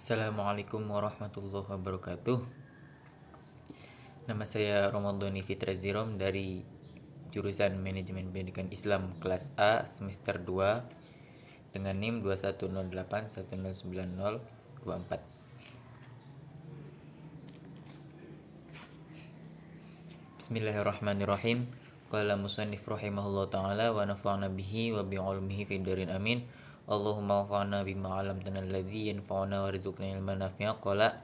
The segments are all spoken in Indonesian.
Assalamualaikum warahmatullahi wabarakatuh. Nama saya Romadhoni Fitra Zirom dari jurusan Manajemen Pendidikan Islam kelas A semester 2 dengan NIM 2108109024. Bismillahirrahmanirrahim. Qala musannif rahimahullah ta'ala wa nafa'na bihi wa bi'ulmihi fid darin amin. Allahumma anfa'na bima 'allamtana alladzi yanfa'una warzuqna ilman nafi'a. Qala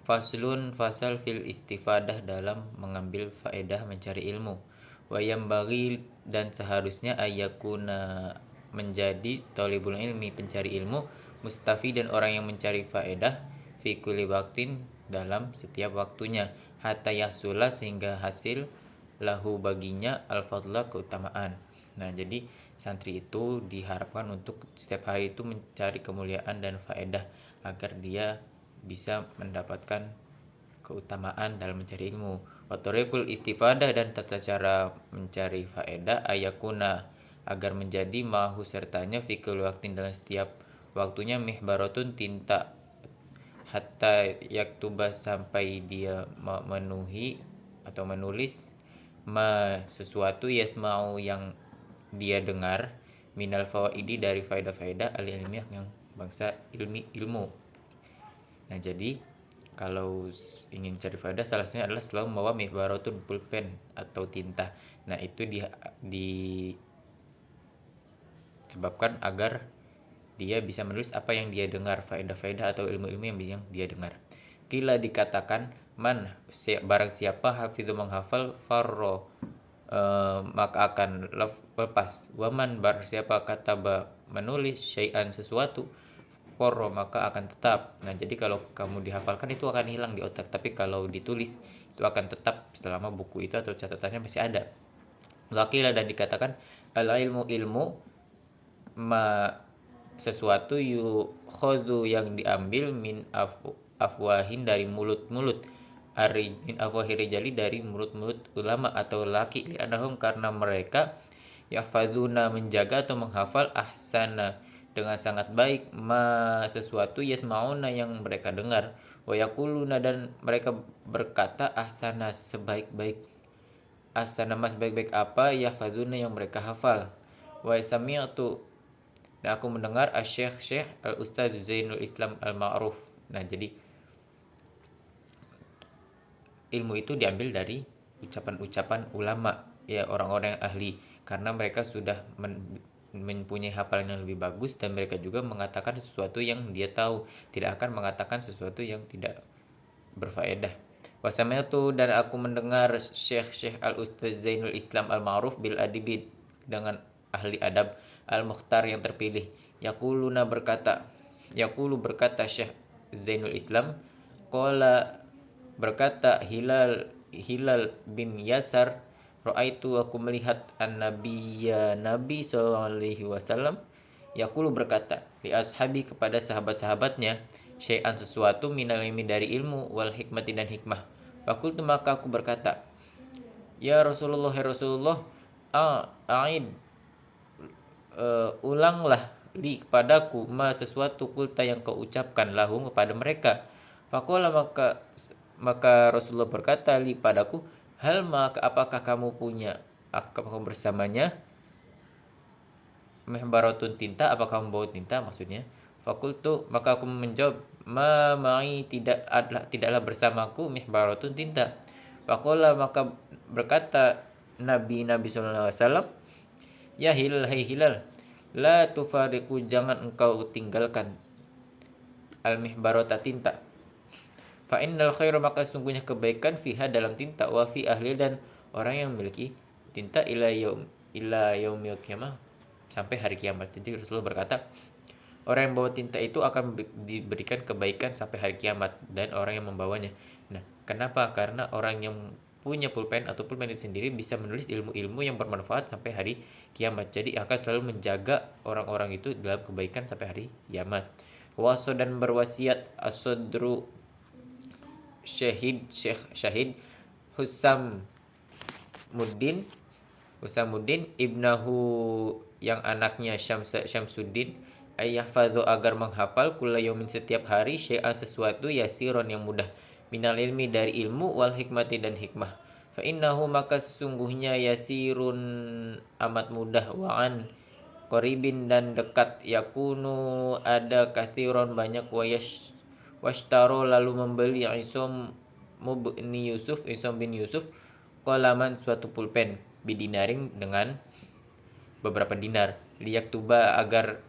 faslun, fasal fil istifadah, dalam mengambil faedah, mencari ilmu. Wa yambaghi, dan seharusnya, ayyakuna, menjadi, talibul ilmi, pencari ilmu, mustafi, dan orang yang mencari faedah, fi kulli waqtin, dalam setiap waktunya, hatta yahsula, sehingga hasil, lahu, baginya, al-fadla, keutamaan. Nah, jadi santri itu diharapkan untuk setiap hari itu mencari kemuliaan dan faedah agar dia bisa mendapatkan keutamaan dalam mencari ilmu. Wa tariqul istifadah, dan tata cara mencari faedah, ayakuna, agar menjadi, mahu, sertanya, fikul waktin, dalam setiap waktunya, mihbaratun, tinta, hatta yaktuba, sampai dia memenuhi atau menulis, sesuatu, yasma'u, yang dia dengar, minal fawaidi, dari faedah-faedah al-ilmiah, yang bangsa ilmu. Nah, jadi kalau ingin cari faedah, salah satunya adalah selalu membawa mihbaratun, pulpen atau tinta. Nah, itu disebabkan agar dia bisa menulis apa yang dia dengar, faedah-faedah atau ilmu-ilmu yang dia dengar. Qila, dikatakan, man, barang siapa, hafidhu, menghafal, farro, maka akan lepas. Waman, barang siapa, kataba, menulis, syai'an, sesuatu, farro, maka akan tetap. Nah, jadi kalau kamu dihafalkan itu akan hilang di otak, tapi kalau ditulis itu akan tetap selama buku itu atau catatannya masih ada. Wakila, dan dikatakan, al ilmu, ilmu, ma, sesuatu, yukhadhu, yang diambil, min afwahin, dari mulut-mulut, min afwahir rijali, dari mulut-mulut ulama atau laki, li'annahum, karena mereka, yahfadzuna, menjaga atau menghafal, ahsana, dengan sangat baik, ma, sesuatu, yasma'una, yang mereka dengar, wa yaquluna, dan mereka berkata, ahsana, sebaik-baik, ahsana, mas, baik-baik apa, yahfadzuna, yang mereka hafal, wa sami'tu, dan aku mendengar, Syekh Al-Ustaz Zainul Islam Al-Ma'ruf. Nah, jadi ilmu itu diambil dari ucapan-ucapan ulama, ya, orang-orang yang ahli, karena mereka sudah mempunyai hafalan yang lebih bagus, dan mereka juga mengatakan sesuatu yang dia tahu, tidak akan mengatakan sesuatu yang tidak berfaedah. Wasami'tu, dan aku mendengar, Syekh Al-Ustaz Zainul Islam Al-Ma'ruf bil adibi, dengan ahli adab, al-mukhtar, yang terpilih, yaqulu, berkata Syekh Zainul Islam, qala, berkata Hilal bin Yasar, ra'aitu, aku melihat, nabi sallallahu alaihi wasallam, yaqulu, berkata, li ashabi, kepada sahabat-sahabatnya, syai'an, sesuatu, minal ilmi, dari ilmu, wal hikmati, dan hikmah. Fakultu, maka aku berkata, ya Rasulullah, a'id, ulanglah, li, kepadaku, ma, sesuatu, kulta, yang kau ucapkan, lahum, kepada mereka. Faqala, maka Rasulullah berkata, li, padaku, hal, maka apakah kamu punya, apakah kamu bersamanya, mihbaratun, tinta, apakah kamu bawa tinta, maksudnya. Fakultu, maka aku menjawab, ma'i, tidaklah bersamaku, mihbaratun, tinta. Faqala, maka berkata Nabi sallallahu alaihi wasallam, ya Hilal, hai Hilal, la tufariqu, jangan engkau tinggalkan, al-mihbarata, tinta. Fa innal khairu, maka sungguhnya kebaikan, fiha, dalam tinta, wa fi ahli, dan orang yang memiliki tinta, ila yaumil qiyamah, sampai hari kiamat. Jadi Rasulullah berkata, orang yang bawa tinta itu akan diberikan kebaikan sampai hari kiamat, dan orang yang membawanya. Nah, kenapa? Karena orang yang punya pulpen atau pulpen itu sendiri bisa menulis ilmu-ilmu yang bermanfaat sampai hari kiamat. Jadi akan selalu menjaga orang-orang itu dalam kebaikan sampai hari kiamat. Waso, dan berwasiat, asodru, Syahid Husamuddin ibnahu, yang anaknya Syamsuddin, ayyahfadhu agar menghafal kulla yaumin setiap hari syai'an sesuatu yasiron yang mudah minal ilmi dari ilmu wal hikmati dan hikmah. Fa innahu maka sesungguhnya yasirun amat mudah wa'an qaribin dan dekat yakunu ada kathiron banyak washtaro lalu membeli Isom bin Yusuf qalaman suatu pulpen bidinaring dengan beberapa dinar liyak tuba agar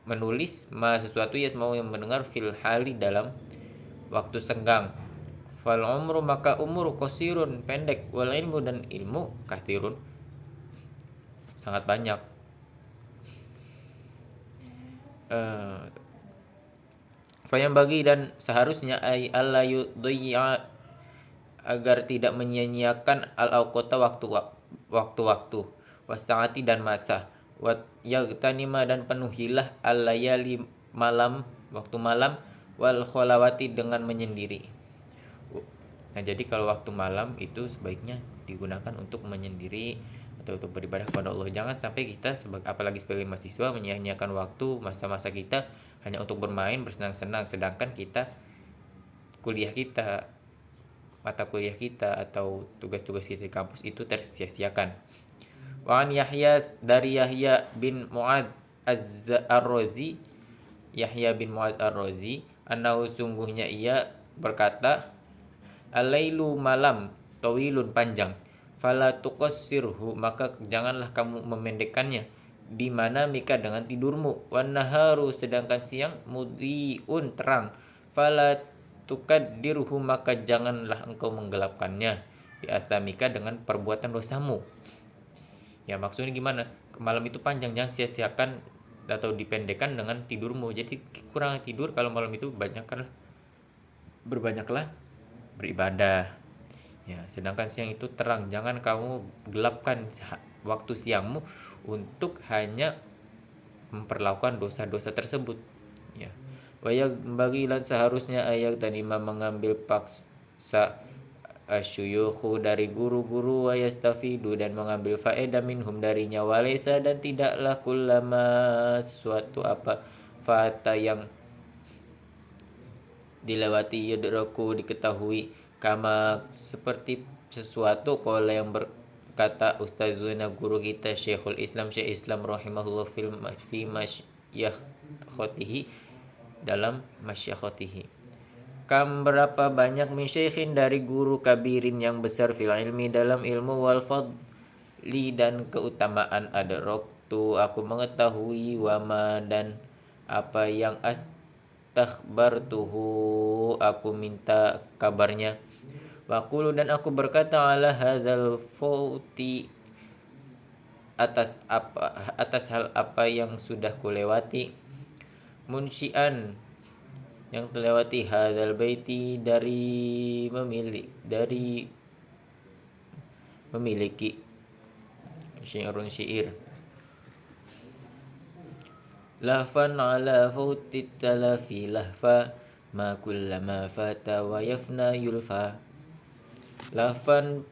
menulis sesuatu mau yang mendengar fil hali dalam waktu senggang. Fal umru maka umur qasirun pendek wal ilmu dan ilmu kathirun sangat banyak. Fayam bagi dan seharusnya alla yudhi'a agar tidak menyia-nyiakan al-awqata waktu-waktu wasa'ati dan masa wat yagtanima dan penuhilah al-layali malam waktu malam wal kholawati dengan menyendiri. Nah, jadi kalau waktu malam itu sebaiknya digunakan untuk menyendiri atau untuk beribadah kepada Allah. Jangan sampai kita apalagi sebagai mahasiswa menyia-nyiakan waktu masa-masa kita hanya untuk bermain, bersenang-senang, sedangkan mata kuliah kita atau tugas-tugas kita di kampus itu tersia-siakan. Wa an Yahya dari Yahya bin Mu'ad ar-Razi, Yahya bin Mu'ad ar-Razi, annahu sungguhnya ia berkata, al-lailu malam tawilun panjang, fala tuqassirhu maka janganlah kamu memendekkannya, di mana mika dengan tidurmu, wan naharu sedangkan siang mudhiun terang, fala tukaddirhu maka janganlah engkau menggelapkannya, bi athamika dengan perbuatan dosamu. Ya maksudnya gimana? Malam itu panjang, jangan sia-siakan atau dipendekkan dengan tidurmu. Jadi kurang tidur kalau malam itu berbanyaklah beribadah. Ya, sedangkan siang itu terang, jangan kamu gelapkan waktu siangmu untuk hanya memperlakukan dosa-dosa tersebut. Ya. Wayak bagilan seharusnya ayat tanima mengambil paksa asyuyukhu dari guru-guru wayastafidu dan mengambil faedah minhum darinya walaysa dan tidaklah kullama suatu apa fata yang dilewati yudraku diketahui kama seperti sesuatu qala yang berkata ustazuna guru kita Syekhul Islam Syekh Islam rahimahullah fi masyakhatihi dalam masyakhatihi. Kam berapa banyak min syekhin dari guru kabirin yang besar fil ilmi dalam ilmu wal fadli dan keutamaan adraktu aku mengetahui wama dan apa yang takhbartuhu aku minta kabarnya. Waqulu dan aku berkata ala hadzal fauti atas hal apa yang sudah kulewati, munsyian yang terlewati hadzal baiti dari memiliki syairun syair lafan ala fauti talafi lahfa ma kullama fata wa yafna yulfa. Lafan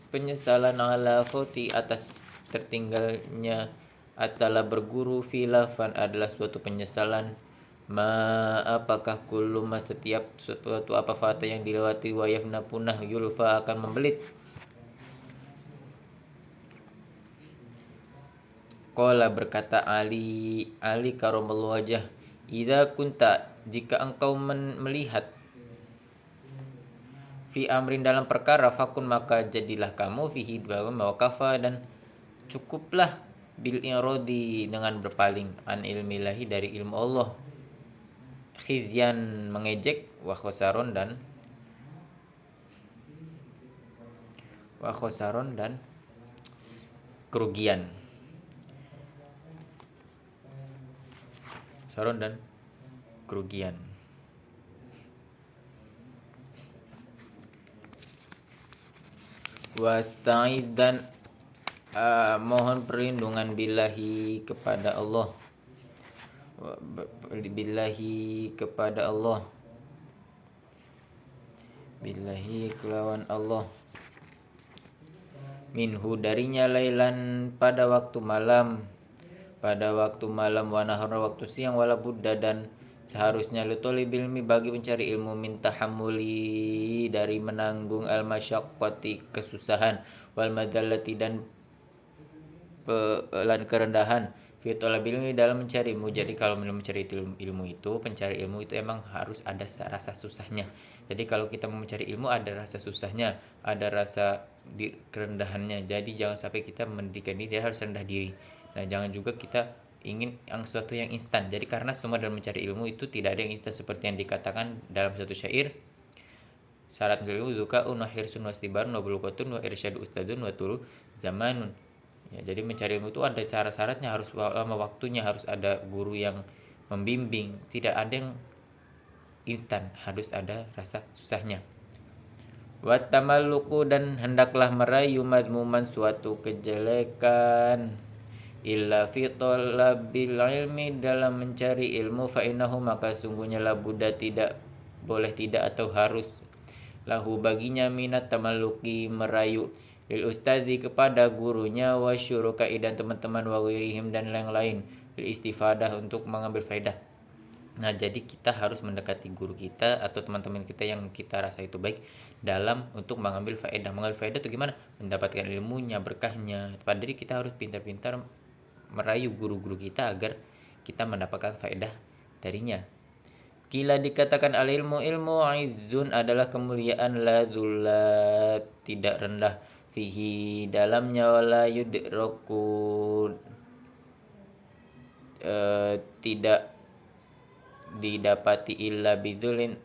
penyesalan ala fauti atas tertinggalnya atala berguru fi lafan adalah suatu penyesalan apakah kullu setiap suatu apa fata yang dilewati wa yafna punah yulfa akan membelit. Qala berkata Ali karamallahu wajah, idza kunta jika engkau melihat fi amrin dalam perkara fakun maka jadilah kamu fihi wa kafa dan cukuplah bil iradi dengan berpaling an ilmillahi dari ilmu Allah, khizyan mengejek wa khosaron dan kerugian. Saron dan kerugian. Wasta'id dan mohon perlindungan billahi kepada Allah. Billahi kepada Allah. Billahi kelawan Allah. Minhu darinya lailan pada waktu malam. pada waktu malam, wa nahar waktu siang, wala budda dan seharusnya litolibil ilmi bagi mencari ilmu, minta hamuli dari menanggung al masyaqqati kesusahan, wal madallati dan kerendahan, fi talabil ilmi dalam mencari ilmu. Jadi kalau mencari ilmu itu, pencari ilmu itu emang harus ada rasa susahnya. Jadi kalau kita mau mencari ilmu ada rasa susahnya, ada rasa kerendahannya. Jadi jangan sampai kita mendidik diri, dia harus rendah diri. Nah, jangan juga kita ingin yang sesuatu yang instan. Jadi karena semua dalam mencari ilmu itu tidak ada yang instan seperti yang dikatakan dalam satu syair. Syarat ilmu zukaun wa hirsun wa istibarun wa bulukatun wa irsyadu ustadun wa tulu zamanun. Ya, jadi mencari ilmu itu ada syarat-syaratnya, harus lama waktunya, harus ada guru yang membimbing, tidak ada yang instan, harus ada rasa susahnya. Watamalluku dan hendaklah merayu madmuman suatu kejelekan, illa fi talabil ilmi dalam mencari ilmu, fa innahu maka sungguhnya la budda tidak boleh tidak atau harus lahu baginya minat tamalluki merayu lil ustadi kepada gurunya, wa syurukai dan teman-teman, wa wirihim dan yang lain, lil istifadah untuk mengambil faedah. Nah, jadi kita harus mendekati guru kita atau teman-teman kita yang kita rasa itu baik dalam untuk mengambil faedah. Mengambil faedah itu gimana? Mendapatkan ilmunya, berkahnya. Padahal kita harus pintar-pintar merayu guru-guru kita agar kita mendapatkan faedah darinya. Kila dikatakan al ilmu izzun adalah kemuliaan, la dzullat tidak rendah, fihi dalamnya, wala yudraku tidak didapati illa bidzulin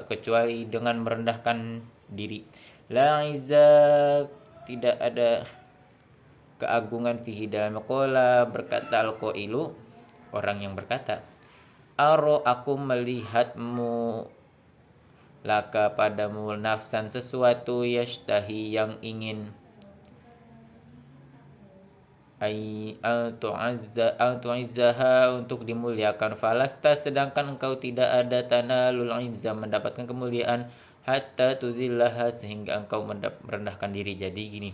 kecuali dengan merendahkan diri. La izza tidak ada keagungan, fihi dalam qala berkata al qailu orang yang berkata, aro aku melihatmu, laka padamu, nafsan sesuatu, yashtahi yang ingin, tu'izzaha untuk dimuliakan, falasta sedangkan engkau tidak ada tanalul izza mendapatkan kemuliaan, hatta tuzillaha sehingga engkau merendahkan diri. Jadi gini,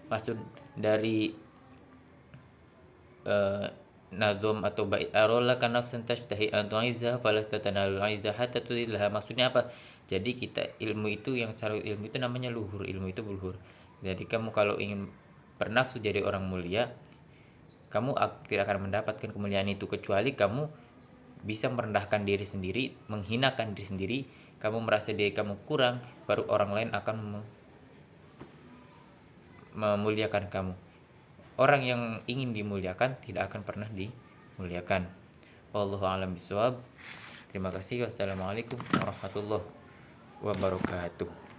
maksud dari nazom atau bait arola kan nafsan tashtahi an tu'izzaha falasta tanalul izza hatta tuzillaha, maksudnya apa? Jadi kita ilmu itu yang selalu ilmu itu namanya luhur, ilmu itu luhur. Jadi kamu kalau ingin bernafsu jadi orang mulia, kamu tidak akan mendapatkan kemuliaan itu kecuali kamu bisa merendahkan diri sendiri, menghinakan diri sendiri, kamu merasa diri kamu kurang, baru orang lain akan memuliakan kamu. Orang yang ingin dimuliakan tidak akan pernah dimuliakan. Wallahu a'lam bishawab. Terima kasih. Wassalamualaikum warahmatullahi wabarakatuh.